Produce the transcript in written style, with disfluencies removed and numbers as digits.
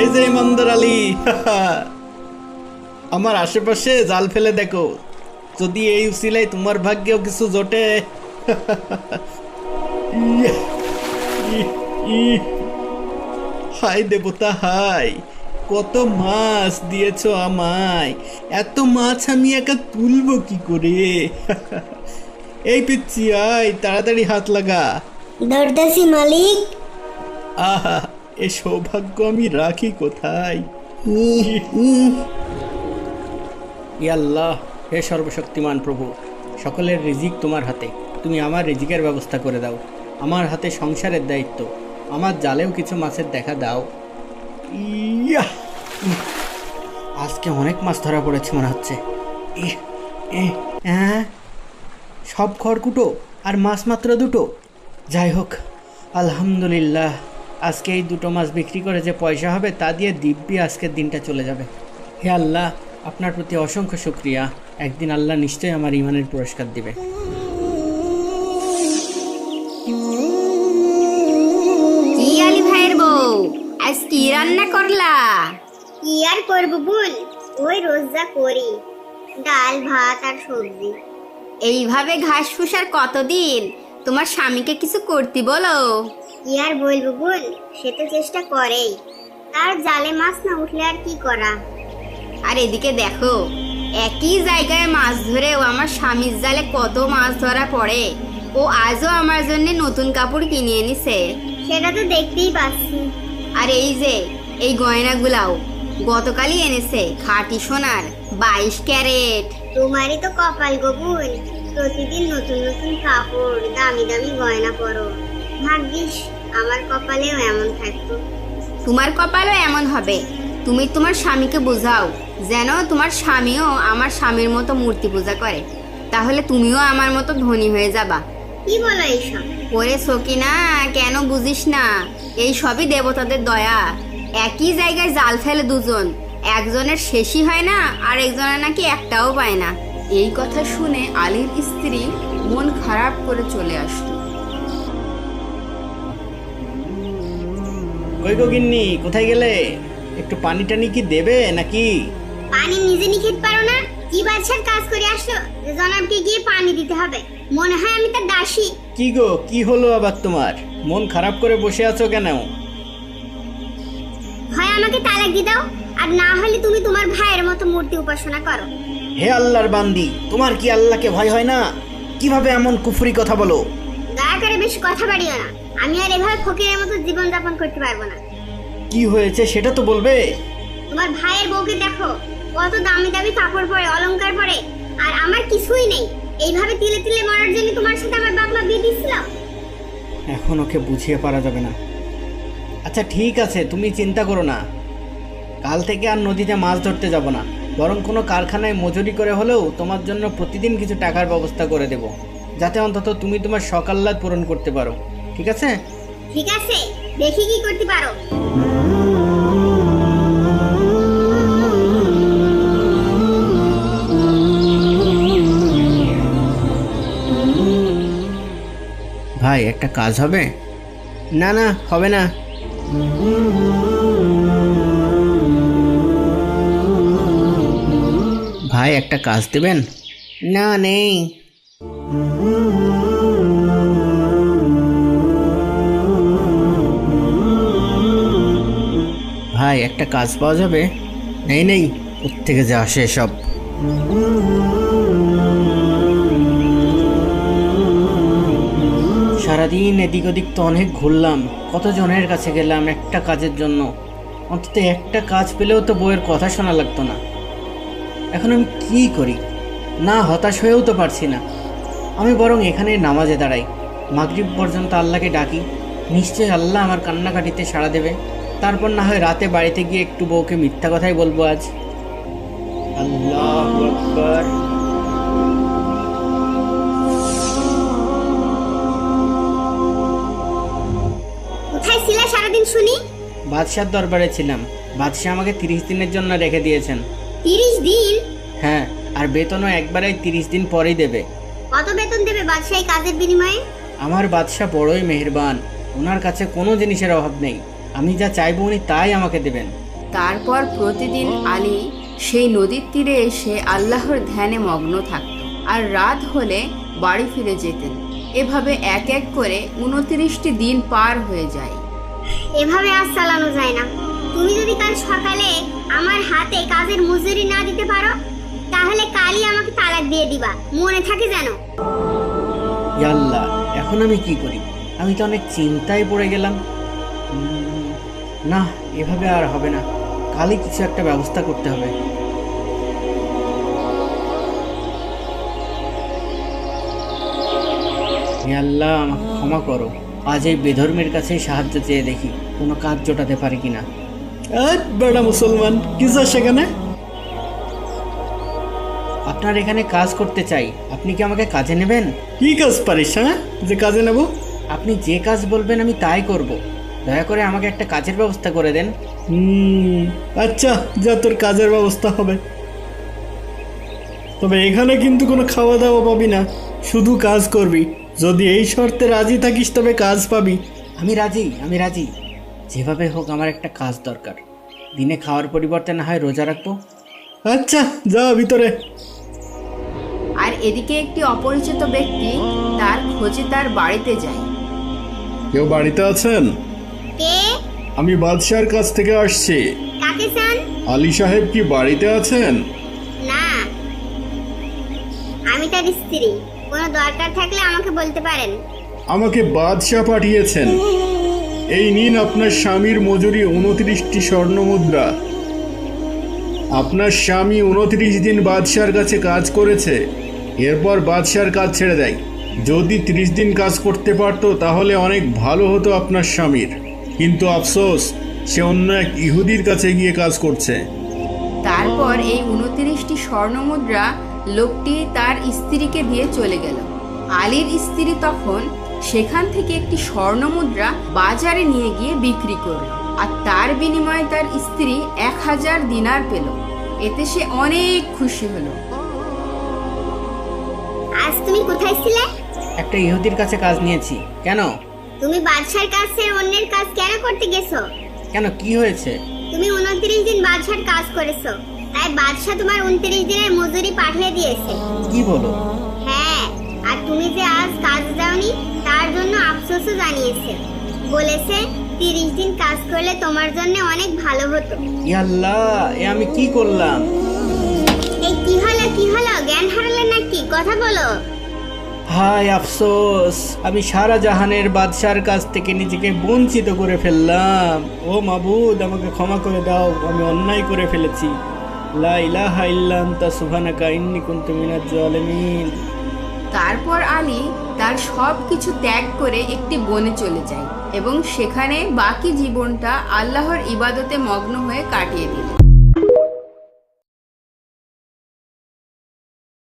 এই যে ইমানদার আলী, আমার আশেপাশে জাল ফেলে দেখো, যদি এই উসিলায় তোমার ভাগ্যেও কিছু জোটে। ইয়া, হাই দেবতা হাই, কত মাছ দিয়েছো আমায়, এত মাছ আমি একা তুলবো কি করে? এই পিচ্ছি আয়, তাড়াতাড়ি হাত লাগা। ধরতেছি মালিক। আহা, এ সৌভাগ্য আমি রাখি কোথায়? আল্লাহ, হে সর্বশক্তিমান প্রভু, সকলের রিজিক তোমার হাতে, তুমি আমার রিজিকের ব্যবস্থা করে দাও। আমার হাতে সংসারের দায়িত্ব, আমার জালেও কিছু মাছের দেখা দাও। ইয়া, আজকে অনেক মাছ ধরা পড়েছে মনে হচ্ছে। হ্যাঁ, সব খড়কুটো আর মাছ মাত্র দুটো। যাই হোক, আলহামদুলিল্লাহ, আজকে এই দুটো মাছ বিক্রি করে যে পয়সা হবে তা দিয়ে দিব্যি আজকের দিনটা চলে যাবে। হে আল্লাহ, আপনার প্রতি অসংখ্য শুক্রিয়া। একদিন আল্লাহ নিশ্চয়ই আমার ইমানের পুরস্কার দিবে। কি আলী ভাইয়ের বউ, আজ কি রান্না করলা? কি আর করবো বল, ওই রোজ যা করি, ডাল ভাত আর সবজি। এইভাবে ঘাস ফুসার কতদিন? তোমার স্বামীকে কিছু করতে বলো। কি আর বলবো বল, সে তো চেষ্টা করেই, তার জালে মাছ না উঠলে আর কি করা। আর এদিকে দেখো, একই জায়গায় মাছ ধরেও আমার স্বামীর জালে কত মাছ ধরা পড়ে। ও আজও আমার জন্য নতুন কাপড় কিনে এনেছে। সেটা তো দেখতেই পাচ্ছি। আর এই যে এই গয়নাগুলাও গতকালই এনেছে, খাঁটি সোনার 22 ক্যারেট। তোমারই তো কপাল গোবুল, প্রতিদিন নতুন নতুন কাপড়, দামি দামি গয়না পরো। ভাগ্যিস আমার কপালেও এমন থাকতো। তোমার কপালও এমন হবে। তুমি তোমার স্বামীকে বোঝাও যেন তোমার স্বামীও আমার স্বামীর মতো মূর্তি পূজা করে, তাহলে তুমিও আমার মতো ধনী হয়ে যাবা। কি বলো এইসব? ওরে সকিনা, কেন বুঝিস না? এই সবই দেবতাদের দয়া। একই জায়গায় জাল ফেলে দুজন, একজনের শেষই হয় না আর একজনের নাকি একটাও পায় না। এই কথা শুনে আলীর স্ত্রী মন খারাপ করে চলে আসলো। কই গো গিন্নি, কোথায় গেলে? একটু পানি টানি কি দেবে নাকি? পানি নিজে নিয়ে খেতে পারো না? কি বাদশার কাজ করে আসলো যে জনাবকে গিয়ে পানি দিতে হবে? মনে হয় আমি তার দাসী। কি গো, কি হলো আবার তোমার? মন খারাপ করে বসে আছো কেন? হয় আমাকে তালাক দিয়ে দাও, আর না হলে তুমি তোমার ভাইয়ের মতো মূর্তি উপাসনা করো। হে আল্লাহর বান্দি, তোমার কি আল্লাহকে ভয় হয় না? কিভাবে এমন কুফরি কথা বলো? দয়া করে বেশি কথা বাড়িও না, আমি আর এভাবে ফকিরের মতো জীবন যাপন করতে পারবো না। কি হয়েছে সেটা তো বলবে। তোমার ভাইয়ের বউকে দেখো, কত দামি দামি কাপড় পরে, অলংকার পরে, আর আমার কিছুই নেই। এইভাবে তিলে তিলে মরার জন্য তোমার সাথে আমার বাবা বিয়ে দিছিল। এখন ওকে বুঝিয়ে পারা যাবে না। আচ্ছা ঠিক আছে, তুমি চিন্তা করো না, কাল থেকে আর নদীতে মাছ ধরতে যাব না, বরং কোনো কারখানায় মজুরি করে হলেও তোমার জন্য প্রতিদিন কিছু টাকার ব্যবস্থা করে দেব, যাতে অন্তত তুমি তোমার শখ আহ্লাদ পূরণ করতে পারো। ঠিক আছে? ঠিক আছে, দেখি কি করতে পারো। ভাই, একটা কাজ হবে? না না, হবে না। ভাই, একটা কাজ দেবেন? না, নেই। ভাই, একটা কাজ পাওয়া যাবে? নেই নেই, কোত্থেকে যে আসে সব। সারাদিন এদিক ওদিক তো অনেক ঘুরলাম, কতজনের কাছে গেলাম একটা কাজের জন্য। অন্তত একটা কাজ পেলেও তো বউয়ের কথা শোনা লাগতো না। এখন আমি কি করি? না, হতাশ হয়েও তো পারছি না। আমি বরং এখানে নামাজে দাঁড়াই, মাগরিব পর্যন্ত আল্লাহকে ডাকি, নিশ্চয়ই আল্লাহ আমার কান্নাকাটিতে সাড়া দেবে। তারপর না হয় রাতে বাড়িতে গিয়ে একটু বউকে মিথ্যা কথাই বলবো আজ। আল্লাহু আকবার। কোথায় ছিলা সারাদিন শুনি? বাদশার দরবারে ছিলাম। বাদশাহ আমাকে 30 দিনের জন্য রেখে দিয়েছেন। 30 দিন? হ্যাঁ, আর বেতনও একবারেই 30 দিন পরেই দেবে। কত বেতন দেবে বাদশাহ এই কাজের বিনিময়ে? আমার বাদশাহ বড়ই মেহেরবান, ওনার কাছে কোনো জিনিসের অভাব নেই। আমি যা চাইবো উনি তাই আমাকে দেবেন। তারপর প্রতিদিন আলী সেই নদীর তীরে এসে আল্লাহর ধ্যানে মগ্ন থাকত আর রাত হলে বাড়ি ফিরে যেতেন। এভাবে এক এক করে 29টি দিন পার হয়ে যায়। এভাবে আর চালানো যায় না। তুমি যদি কাল সকালে আমার হাতে কাজের মজুরি না দিতে পারো তাহলে কালই আমাকে তালাক দিয়ে দিবা, মনে থাকে যেন। ইয়া আল্লাহ, এখন আমি কি করি? আমি তো অনেক চিন্তায় পড়ে গেলাম। না, এভাবে আর হবে না, কালই কিছু একটা ব্যবস্থা করতে হবে। ইয়া আল্লাহ, আমাকে ক্ষমা করো। আজ এই বেধর্মের কাছে সাহায্য চেয়ে দেখি কোনো কাজ জোটাতে পারি কিনা। বেড়া মুসলমান, কি যা সেখানে? আপনার এখানে কাজ করতে চাই, আপনি কি আমাকে কাজে নেবেন? কি কাজ পারিস, হ্যাঁ, যে কাজে নেব? আপনি যে কাজ বলবেন আমি তাই করব। দয়া করে আমাকে একটা কাজের ব্যবস্থা করে দেন। আচ্ছা, যা, তোর কাজের ব্যবস্থা হবে। তবে এখানে কিন্তু কোনো খাওয়া দাওয়া পাবি না, শুধু কাজ করবি। যদি এই শর্তে রাজি থাকিস তবে কাজ পাবি। আমি রাজি, আমি রাজি। যেভাবে হোক আমার একটা কাজ দরকার। দিনে খাওয়ার পরিবর্তে না হয় রোজা রাখবো। আচ্ছা, যা ভিতরে। আর এদিকে একটি অপরিচিত ব্যক্তি তার খোঁজে তার বাড়িতে যায়। কেউ বাড়িতে আছেন? কে? আমি বাদশার কাছ থেকে আসছি। কাকে চান? আলী সাহেব কি বাড়িতে আছেন? না, আমি তার স্ত্রী। কোনো দরকার থাকলে আমাকে বলতে পারেন। আমাকে বাদশাহ পাঠিয়েছেন। এই নিন আপনার স্বামীর মজুরি 29টি স্বর্ণ মুদ্রা। আপনার স্বামী 29 দিন বাদশার কাছে কাজ করেছে, এরপর বাদশার কাজ ছেড়ে দেয়। যদি 30 দিন কাজ করতে পারতো তাহলে অনেক ভালো হতো আপনার স্বামীর, কিন্তু আফসোস, সে অন্য এক ইহুদির কাছে গিয়ে কাজ করছে। তারপর এই 29টি স্বর্ণমুদ্রা লোকটি তার স্ত্রীকে দিয়ে চলে গেল। আলীর স্ত্রী তখন সেখান থেকে একটি স্বর্ণমুদ্রা বাজারে নিয়ে গিয়ে বিক্রি করল, আর তার বিনিময়ে তার স্ত্রী 1000 দিনার পেল। এতে সে অনেক খুশি হলো। আজ তুমি কোথায় ছিলে? একটা ইহুদির কাছে কাজ নিয়েছি। কেন? তুমি বাদশার কাছে অন্যের কাজ কেন করতে গেছো? কেন, কি হয়েছে? তুমি 29 দিন বাদশার কাজ করেছো, তাই বাদশা তোমার 29 দিনের মজুরি পাঠিয়ে দিয়েছে। কি বলো? হ্যাঁ, আর তুমি যে আজ কাজ যাওনি তার জন্য আফসোসও জানিয়েছে। বলেছে 30 দিন কাজ করলে তোমার জন্য অনেক ভালো হতো। ইয়া আল্লাহ, এ আমি কি করলাম? এই কি হলো, কি হলো? জ্ঞান হারালে নাকি? কথা বলো। হায় আফসোস, আমি সারা জাহানের বাদশার কাছ থেকে নিজেকে বঞ্চিত করে ফেললাম। ও মাবুদ, আমাকে ক্ষমা করে দাও, আমি অন্যায় করে ফেলেছি। লা ইলাহা ইল্লা আনতা সুবহানাকা ইন্নী কুনতু মিনাজ জালিমিন। তারপর আলী তার সব কিছু ত্যাগ করে একটি বনে চলে যায় এবং সেখানে বাকি জীবনটা আল্লাহর ইবাদতে মগ্ন হয়ে কাটিয়ে দিল।